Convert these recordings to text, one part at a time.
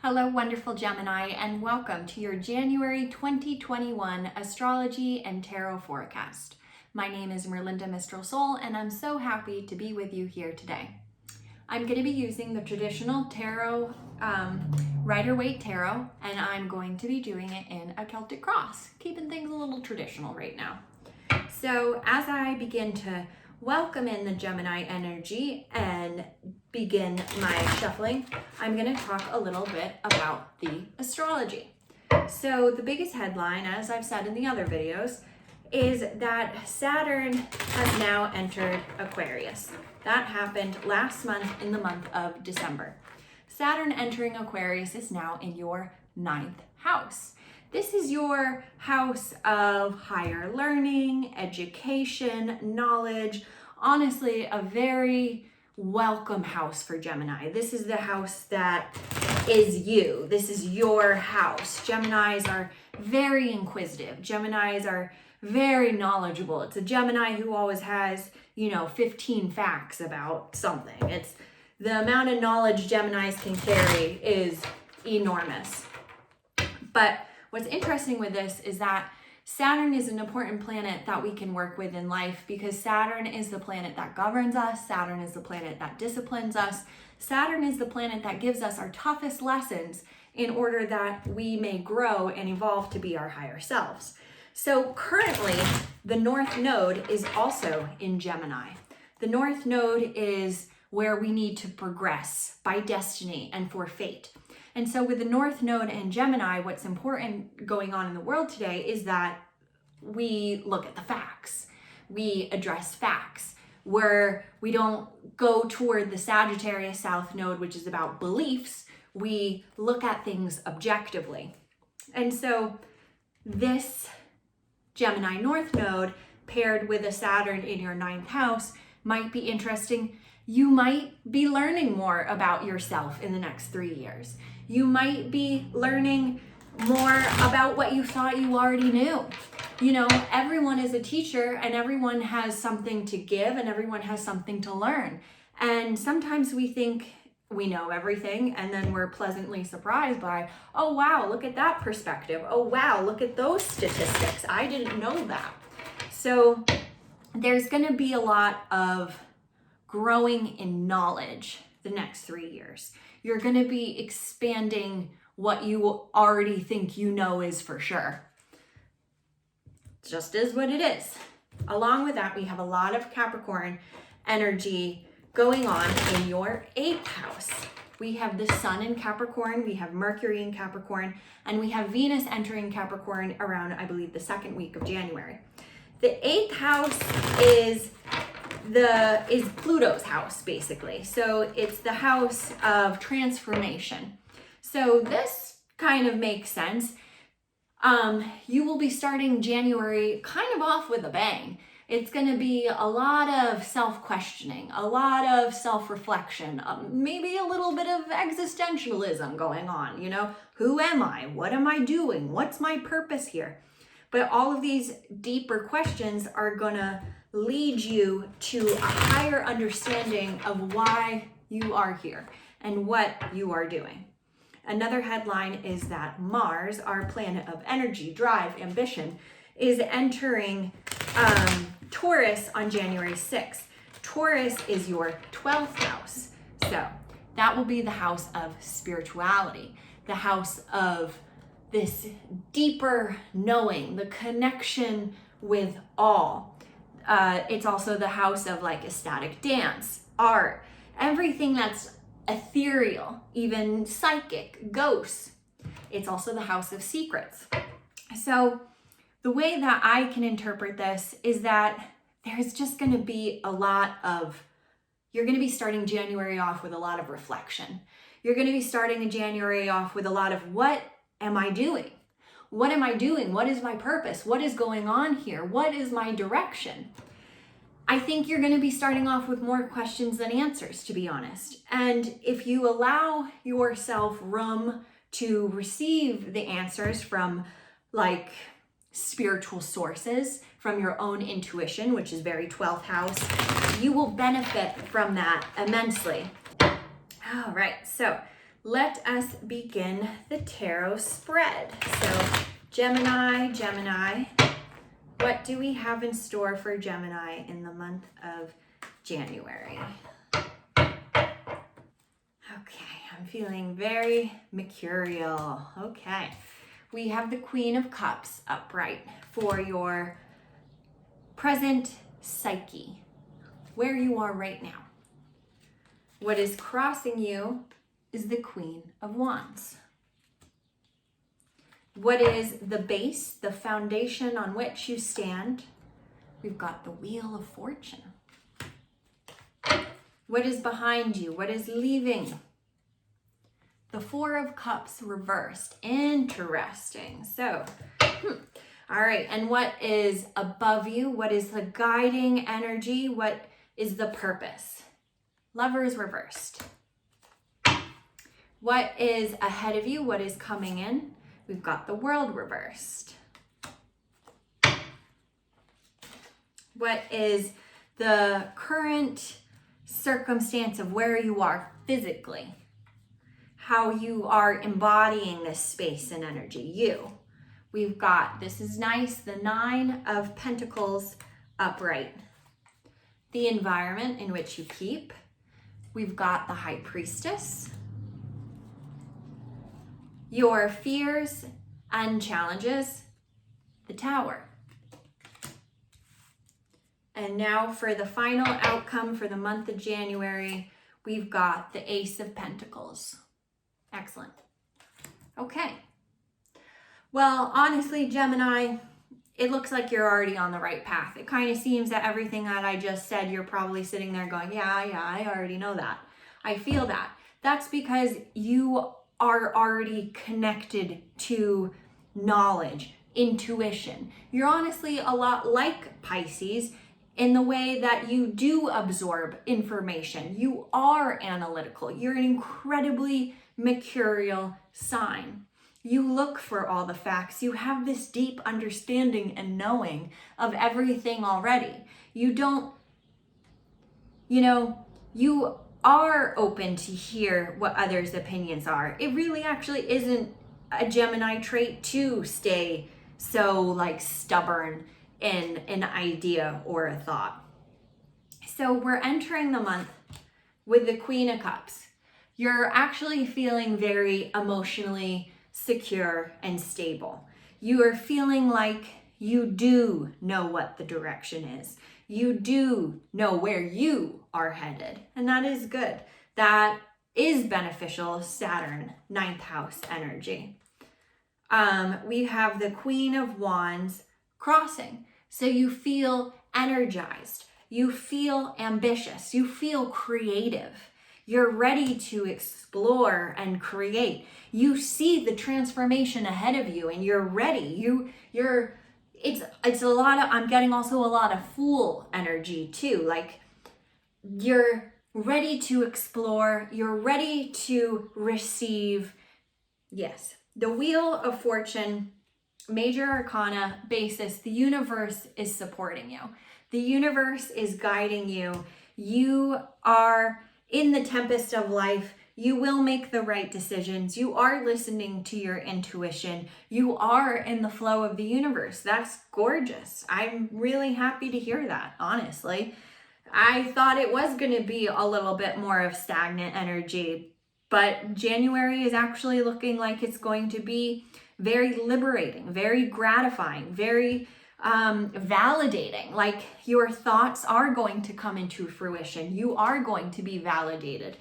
Hello, wonderful Gemini, and welcome to your January 2021 astrology and tarot forecast. My name is Merlinda Mistral Soul, and I'm so happy to be with you here today. I'm going to be using the traditional tarot, Rider-Waite tarot, and I'm going to be doing it in a Celtic cross, keeping things a little traditional right now. So as I begin to welcome in the Gemini energy and begin my shuffling, I'm going to talk a little bit about the astrology. So the biggest headline, as I've said in the other videos, is that Saturn has now entered Aquarius. That happened last month in the month of December. Saturn entering Aquarius is now in your 9th house. This is your house of higher learning, education, knowledge. Honestly, a very welcome house for Gemini. This is the house that is you. This is your house. Geminis are very inquisitive. Geminis are very knowledgeable. It's a Gemini who always has, 15 facts about something. It's the amount of knowledge Geminis can carry is enormous. But what's interesting with this is that Saturn is an important planet that we can work with in life because Saturn is the planet that governs us. Saturn is the planet that disciplines us. Saturn is the planet that gives us our toughest lessons in order that we may grow and evolve to be our higher selves. So currently, the North Node is also in Gemini. The North Node is where we need to progress by destiny and for fate. And so with the North Node and Gemini, what's important going on in the world today is that we look at the facts. We address facts where we don't go toward the Sagittarius South Node, which is about beliefs. We look at things objectively. And so this Gemini North Node paired with a Saturn in your 9th house might be interesting. You might be learning more about yourself in the next 3 years. You might be learning more about what you thought you already knew. Everyone is a teacher and everyone has something to give and everyone has something to learn. And sometimes we think we know everything and then we're pleasantly surprised by, oh wow, look at that perspective. Oh wow, look at those statistics. I didn't know that. So there's going to be a lot of growing in knowledge the next 3 years. You're going to be expanding what you already think you know is for sure. It just is what it is. Along with that, we have a lot of Capricorn energy going on in your 8th house. We have the Sun in Capricorn, we have Mercury in Capricorn, and we have Venus entering Capricorn around, I believe, the 2nd week of January. The 8th house is Pluto's house, basically. So it's the house of transformation. So this kind of makes sense. You will be starting January kind of off with a bang. It's going to be a lot of self-questioning, a lot of self-reflection, maybe a little bit of existentialism going on. Who am I? What am I doing? What's my purpose here? But all of these deeper questions are going to lead you to a higher understanding of why you are here and what you are doing. Another headline is that Mars, our planet of energy, drive, ambition, is entering Taurus on January 6th. Taurus is your 12th house. So that will be the house of spirituality, the house of this deeper knowing, the connection with all. It's also the house of ecstatic dance, art, everything that's ethereal, even psychic, ghosts. It's also the house of secrets. So the way that I can interpret this is that there's just going to be you're going to be starting January off with a lot of reflection. You're going to be starting January off with a lot of, what am I doing? What am I doing? What is my purpose? What is going on here? What is my direction? I think you're going to be starting off with more questions than answers, to be honest. And if you allow yourself room to receive the answers from spiritual sources, from your own intuition, which is very 12th house, you will benefit from that immensely. All right, so let us begin the tarot spread. So Gemini, what do we have in store for Gemini in the month of January? Okay, I'm feeling very mercurial. Okay, we have the Queen of Cups upright for your present psyche, where you are right now. What is crossing you is the Queen of Wands. What is the base, the foundation on which you stand? We've got the Wheel of Fortune. What is behind you? What is leaving? The Four of Cups reversed. Interesting. So, all right. And what is above you? What is the guiding energy? What is the purpose? Lovers reversed. What is ahead of you? What is coming in? We've got the World reversed. What is the current circumstance of where you are physically? How you are embodying this space and energy, you. We've got, this is nice, the Nine of Pentacles upright. The environment in which you keep. We've got the High Priestess. Your fears and challenges, the Tower. And now for the final outcome for the month of January, we've got the Ace of Pentacles. Excellent. Okay. Well, honestly, Gemini, it looks like you're already on the right path. It kind of seems that everything that I just said, you're probably sitting there going, yeah, I already know that. I feel that. That's because you are already connected to knowledge, intuition. You're honestly a lot like Pisces in the way that you do absorb information. You are analytical. You're an incredibly mercurial sign. You look for all the facts. You have this deep understanding and knowing of everything already. You don't, you are open to hear what others' opinions are. It really actually isn't a Gemini trait to stay so stubborn in an idea or a thought. So we're entering the month with the Queen of Cups. You're actually feeling very emotionally secure and stable. You are feeling like you do know what the direction is. You do know where you are headed, and that is good. That is beneficial Saturn, 9th house energy. We have the Queen of Wands crossing. So you feel energized. You feel ambitious. You feel creative. You're ready to explore and create. You see the transformation ahead of you and you're ready. It's a lot of, I'm getting also a lot of Fool energy too. Like you're ready to explore. You're ready to receive. Yes. The Wheel of Fortune, Major Arcana basis, the universe is supporting you. The universe is guiding you. You are in the tempest of life. You will make the right decisions. You are listening to your intuition. You are in the flow of the universe. That's gorgeous. I'm really happy to hear that, honestly. I thought it was going to be a little bit more of stagnant energy, but January is actually looking like it's going to be very liberating, very gratifying, very validating. Like your thoughts are going to come into fruition. You are going to be validated.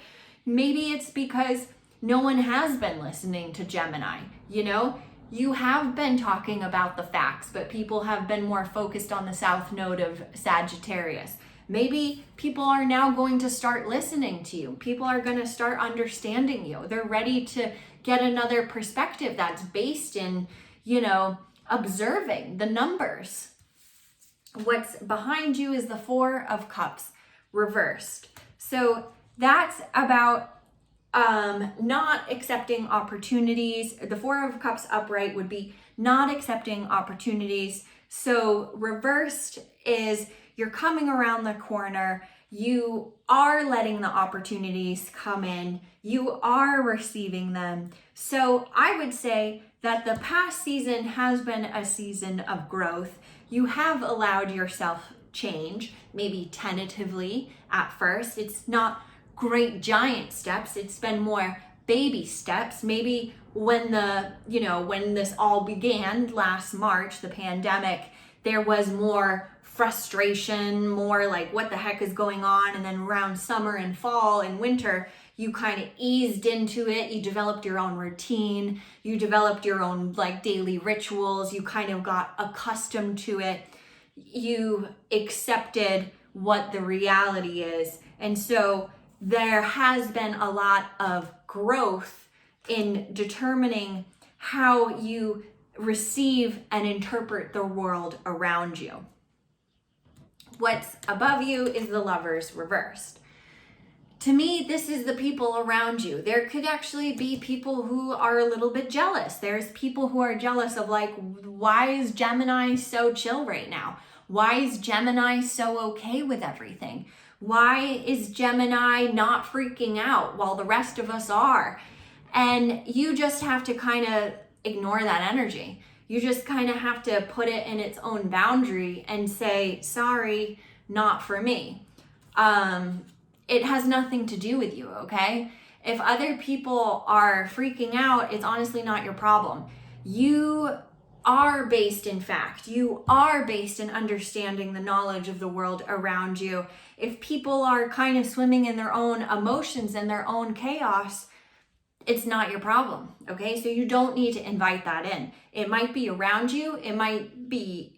Maybe it's because no one has been listening to Gemini. You have been talking about the facts, but people have been more focused on the south node of Sagittarius. Maybe people are now going to start listening to you. People are going to start understanding you. They're ready to get another perspective that's based in, observing the numbers. What's behind you is the Four of Cups reversed. So that's about not accepting opportunities. The Four of Cups upright would be not accepting opportunities. So reversed is you're coming around the corner. You are letting the opportunities come in. You are receiving them. So I would say that the past season has been a season of growth. You have allowed yourself change, maybe tentatively at first. It's not great giant steps. It's been more baby steps. Maybe when when this all began last March, the pandemic, there was more frustration, more like what the heck is going on? And then around summer and fall and winter, you kind of eased into it. You developed your own routine. You developed your own like daily rituals. You kind of got accustomed to it. You accepted what the reality is. And so there has been a lot of growth in determining how you receive and interpret the world around you. What's above you is the Lovers reversed. To me, this is the people around you. There could actually be people who are a little bit jealous. There's people who are jealous of like, why is Gemini so chill right now? Why is Gemini so okay with everything? Why is Gemini not freaking out while the rest of us are? And you just have to kind of ignore that energy. You just kind of have to put it in its own boundary and say, sorry, not for me. It has nothing to do with you, okay? If other people are freaking out, it's honestly not your problem. You are based in fact. You are based in understanding the knowledge of the world around you. If people are kind of swimming in their own emotions and their own chaos, it's not your problem, okay? So you don't need to invite that in. It might be around you. It might be,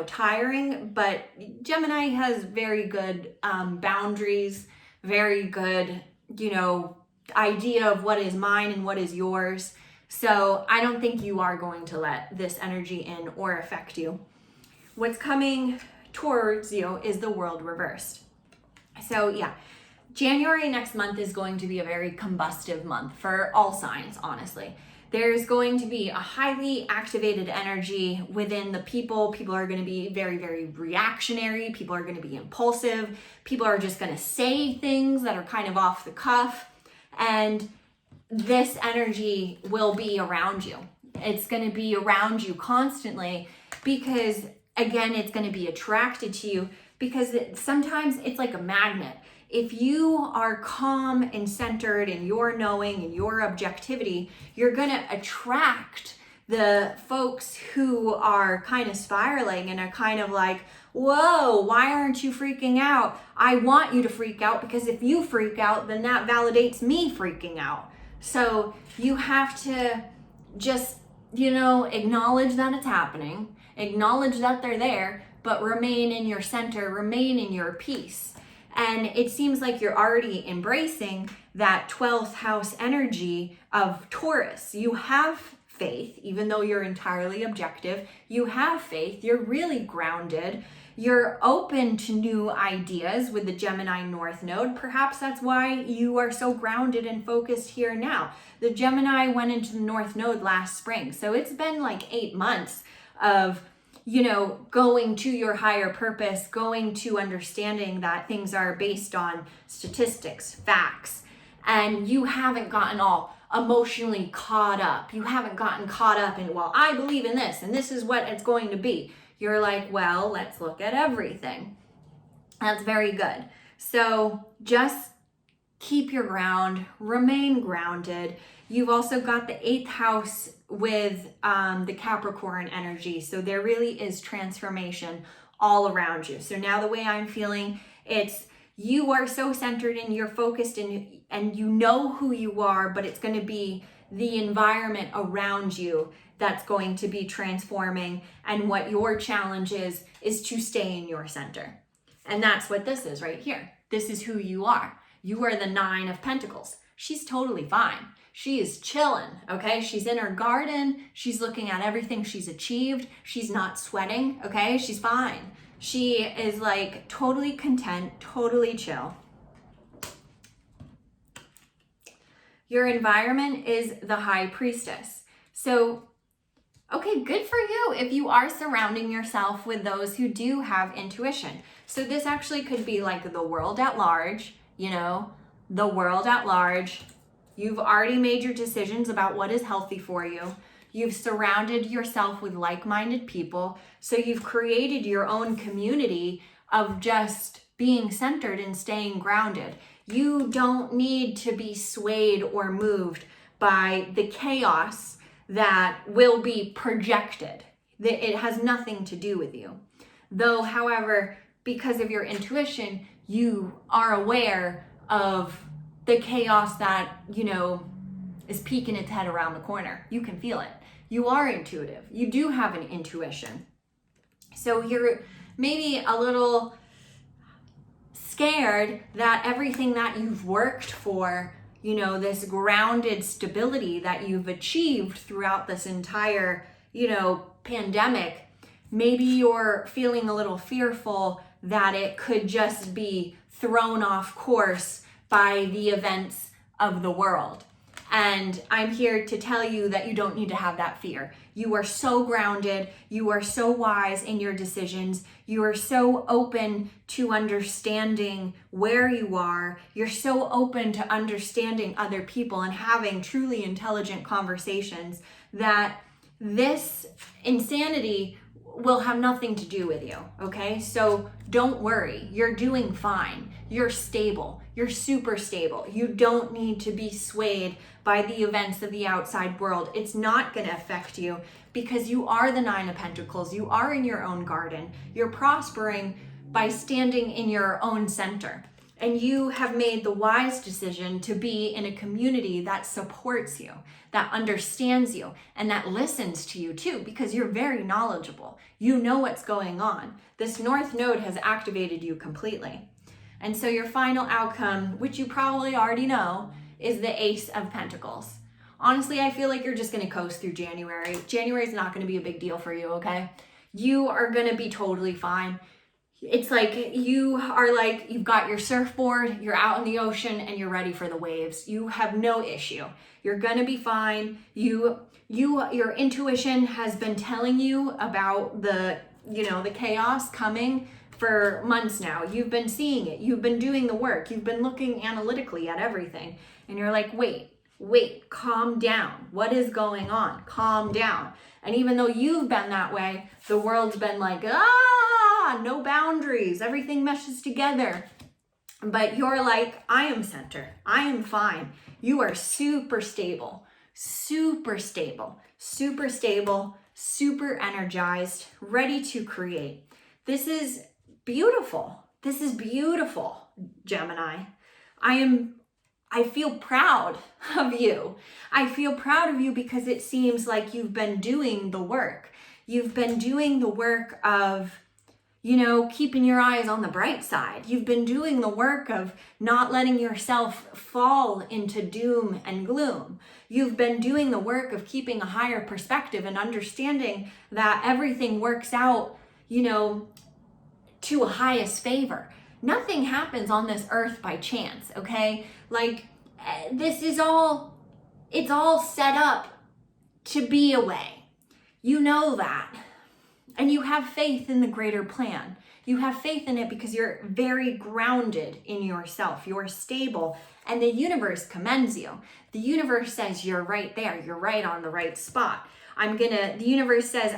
tiring, but Gemini has very good boundaries, very good, idea of what is mine and what is yours. So I don't think you are going to let this energy in or affect you. What's coming towards you is the World reversed. So yeah, January next month is going to be a very combustive month for all signs, honestly. There's going to be a highly activated energy within the people. People are going to be very, very reactionary. People are going to be impulsive. People are just going to say things that are kind of off the cuff. And this energy will be around you. It's going to be around you constantly because, again, it's going to be attracted to you because sometimes it's like a magnet. If you are calm and centered in your knowing and your objectivity, you're going to attract the folks who are kind of spiraling and are kind of like, whoa, why aren't you freaking out? I want you to freak out because if you freak out, then that validates me freaking out. So you have to just, acknowledge that it's happening, acknowledge that they're there, but remain in your center, remain in your peace. And it seems like you're already embracing that 12th house energy of Taurus. You have faith, even though you're entirely objective. You have faith. You're really grounded. You're open to new ideas with the Gemini North Node. Perhaps that's why you are so grounded and focused here now. The Gemini went into the North Node last spring. So it's been like 8 months of going to your higher purpose, going to understanding that things are based on statistics, facts, and you haven't gotten all emotionally caught up. You haven't gotten caught up in, well, I believe in this, and this is what it's going to be. You're like, well, let's look at everything. That's very good. So just keep your ground, remain grounded. You've also got the 8th house with the Capricorn energy. So there really is transformation all around you. So now the way I'm feeling, it's you are so centered and you're focused and you know who you are, but it's going to be the environment around you that's going to be transforming. And what your challenge is to stay in your center. And that's what this is right here. This is who you are. You are the 9 of Pentacles. She's totally fine. She is chilling, okay? She's in her garden. She's looking at everything she's achieved. She's not sweating, okay? She's fine. She is like totally content, totally chill. Your environment is the High Priestess. So, okay, good for you if you are surrounding yourself with those who do have intuition. So this actually could be like the world at large, the world at large, You've already made your decisions about what is healthy for you. You've surrounded yourself with like-minded people. So you've created your own community of just being centered and staying grounded. You don't need to be swayed or moved by the chaos that will be projected. It has nothing to do with you. Though, however, because of your intuition, you are aware of the chaos that, is peeking its head around the corner. You can feel it. You are intuitive. You do have an intuition. So you're maybe a little scared that everything that you've worked for, this grounded stability that you've achieved throughout this entire, pandemic, maybe you're feeling a little fearful that it could just be thrown off course by the events of the world. And I'm here to tell you that you don't need to have that fear. You are so grounded. You are so wise in your decisions. You are so open to understanding where you are. You're so open to understanding other people and having truly intelligent conversations that this insanity will have nothing to do with you, okay? So don't worry, you're doing fine. You're stable, you're super stable. You don't need to be swayed by the events of the outside world. It's not gonna affect you because you are the Nine of Pentacles. You are in your own garden. You're prospering by standing in your own center. And you have made the wise decision to be in a community that supports you, that understands you, and that listens to you too, because you're very knowledgeable. You know what's going on. This North Node has activated you completely. And so your final outcome, which you probably already know, is the Ace of Pentacles. Honestly, I feel like you're just gonna coast through January. January is not gonna be a big deal for you, okay? You are gonna be totally fine. It's like you've got your surfboard, you're out in the ocean, and you're ready for the waves. You have no issue. You're gonna be fine. Your intuition has been telling you about the chaos coming for months now. You've been seeing it. You've been doing the work. You've been looking analytically at everything. And you're like, wait, calm down. What is going on? Calm down. And even though you've been that way, the world's been like, no boundaries. Everything meshes together. But you're like, I am center. I am fine. You are super stable, super stable, super stable, super energized, ready to create. This is beautiful. This is beautiful, Gemini. I feel proud of you. I feel proud of you because it seems like you've been doing the work. You've been doing the work of, keeping your eyes on the bright side. You've been doing the work of not letting yourself fall into doom and gloom. You've been doing the work of keeping a higher perspective and understanding that everything works out, to a highest favor. Nothing happens on this earth by chance, okay? Like, it's all set up to be a way. You know that. And you have faith in the greater plan. You have faith in it because you're very grounded in yourself. You're stable. And the universe commends you. The universe says you're right there. You're right on the right spot. The universe says,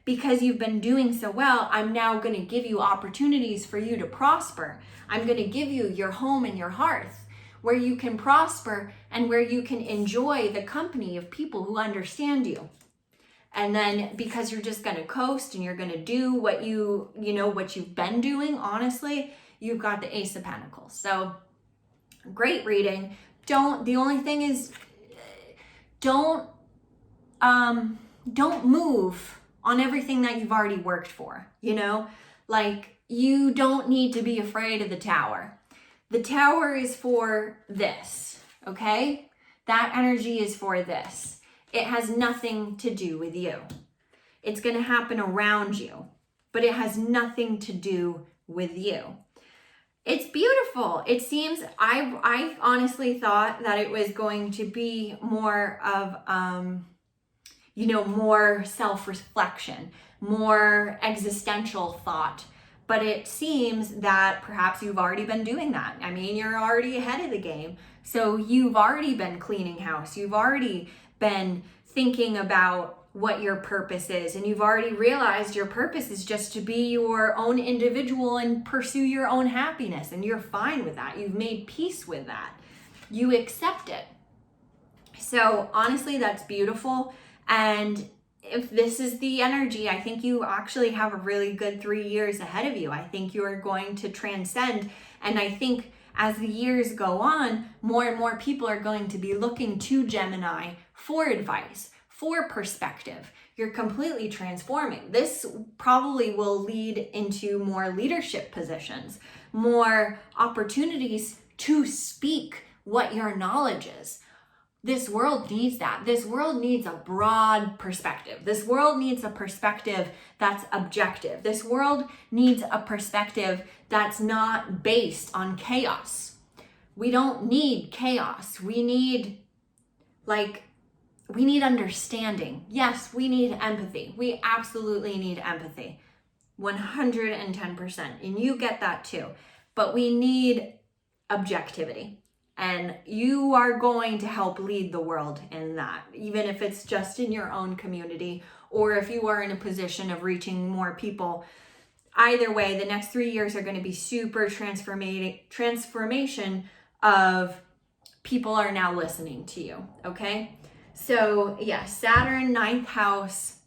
because you've been doing so well, I'm now going to give you opportunities for you to prosper. I'm going to give you your home and your hearth where you can prosper and where you can enjoy the company of people who understand you. And then because you're just going to coast and you're going to do what what you've been doing, honestly, you've got the Ace of Pentacles. So great reading. The only thing is, don't move on everything that you've already worked for, like you don't need to be afraid of the Tower. The Tower is for this, okay? That energy is for this. It has nothing to do with you. It's going to happen around you, but it has nothing to do with you. It's beautiful. It seems, I honestly thought that it was going to be more of, more self-reflection, more existential thought. But it seems that perhaps you've already been doing that. I mean, you're already ahead of the game. So you've already been cleaning house. You've already been thinking about what your purpose is. And you've already realized your purpose is just to be your own individual and pursue your own happiness. And you're fine with that. You've made peace with that. You accept it. So honestly, that's beautiful. And if this is the energy, I think you actually have a really good 3 years ahead of you. I think you are going to transcend. And I think as the years go on, more and more people are going to be looking to Gemini for advice, for perspective. You're completely transforming. This probably will lead into more leadership positions, more opportunities to speak what your knowledge is. This world needs that. This world needs a broad perspective. This world needs a perspective that's objective. This world needs a perspective that's not based on chaos. We don't need chaos. We need understanding. Yes, we need empathy. We absolutely need empathy. 110%. And you get that too. But we need objectivity. And you are going to help lead the world in that, even if it's just in your own community or if you are in a position of reaching more people. Either way, the next 3 years are going to be super transformation of people are now listening to you, okay? So yeah, Saturn, 9th house,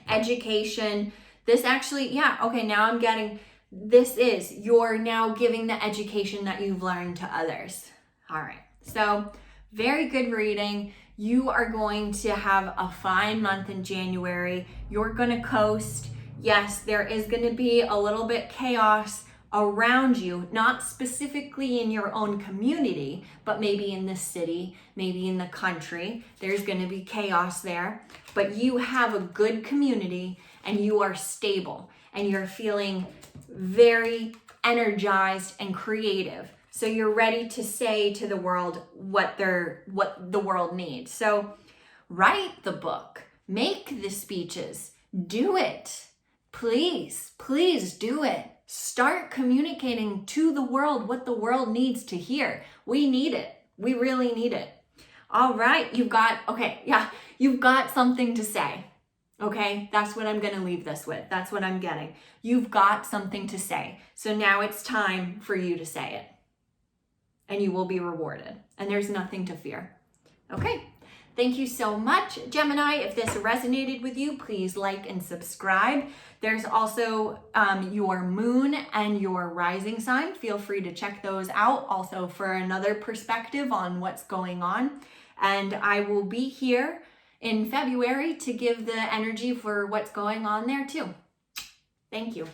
education. This actually, yeah, okay, now I'm getting, this is, you're now giving the education that you've learned to others. All right, so very good reading. You are going to have a fine month in January. You're going to coast. Yes, there is going to be a little bit chaos around you, not specifically in your own community, but maybe in the city, maybe in the country. There's going to be chaos there, but you have a good community and you are stable and you're feeling very energized and creative. So you're ready to say to the world what the world needs. So write the book, make the speeches, do it. Please, please do it. Start communicating to the world what the world needs to hear. We need it. We really need it. All right, you've got something to say. Okay, that's what I'm going to leave this with. That's what I'm getting. You've got something to say. So now it's time for you to say it. And you will be rewarded. And there's nothing to fear. Okay, thank you so much, Gemini. If this resonated with you, please like and subscribe. There's also your moon and your rising sign. Feel free to check those out also for another perspective on what's going on. And I will be here in February to give the energy for what's going on there too. Thank you.